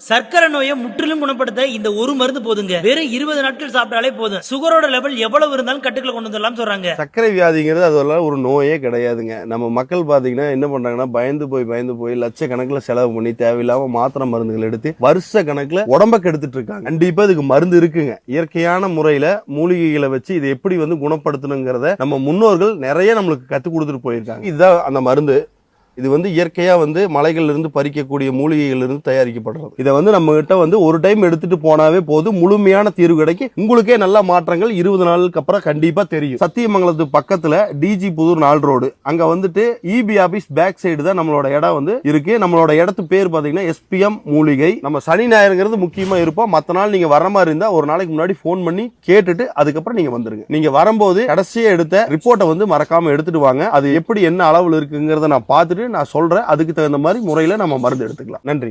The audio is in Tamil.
சர்க்கரை நோயை முற்றிலும் குணப்படுத்த இந்த ஒரு மருந்து போதுங்க. வெறும் 20 நாட்கள் சாப்பிட்டாலே போதும். சுகரோட லெவல் எவ்வளவு இருந்தாலும் கட்டுக்குள்ள கொண்டு வரலாம் சொல்றாங்க. சர்க்கரை வியாதிங்கிறது அதெல்லாம் ஒரு நோயே கிடையாதுங்க. நம்ம மக்கள் பாத்தீங்கன்னா என்ன பண்றாங்கன்னா பயந்து போய் லட்சக்கணக்கில் செலவு பண்ணி தேவையில்லாம மாத்திரை மருந்துகள் எடுத்து வருஷ கணக்குல உடம்ப கெடுத்துட்டு இருக்காங்க. கண்டிப்பா இதுக்கு மருந்து இருக்குங்க. இயற்கையான முறையில மூலிகைகளை வச்சு இதை எப்படி குணப்படுத்தணுங்கிறத நம்ம முன்னோர்கள் நிறைய நம்மளுக்கு கத்து கொடுத்துட்டு போயிருக்காங்க. இதுதான் அந்த மருந்து. இது இயற்கையா மலைகள்ல இருந்து பறிக்கக்கூடிய மூலிகைகள் இருந்து தயாரிக்கப்படுறது. இதை நம்ம கிட்ட ஒரு டைம் எடுத்துட்டு போனாவே போதும், முழுமையான தீர்வு கிடைக்கும். உங்களுக்கே நல்ல மாற்றங்கள் 20 நாளுக்கு அப்புறம் கண்டிப்பா தெரியும். சத்தியமங்கலத்து பக்கத்துல டிஜி புதூர் 4 ரோடு அங்க இபி ஆபீஸ் பேக் சைடு தான் நம்மளோட இடம் இருக்கு. நம்மளோட இடத்து பேர் பாத்தீங்கன்னா SPM மூலிகை. நம்ம சனி ஞாயிறுங்கிறது முக்கியமா இருப்போம். மத்த நாள் நீங்க வர மாதிரி இருந்தா ஒரு நாளைக்கு முன்னாடி போன் பண்ணி கேட்டுட்டு அதுக்கப்புறம் நீங்க வந்துருங்க. நீங்க வரும்போது கடைசியா எடுத்த ரிப்போர்ட்டை மறக்காம எடுத்துட்டு வாங்க. அது எப்படி என்ன அளவுல இருக்குங்கிறத நான் பார்த்துட்டு நான் சொல்றேன். அதுக்கு தகுந்த மாதிரி முறையில நம்ம மருந்து எடுத்துக்கலாம். நன்றி.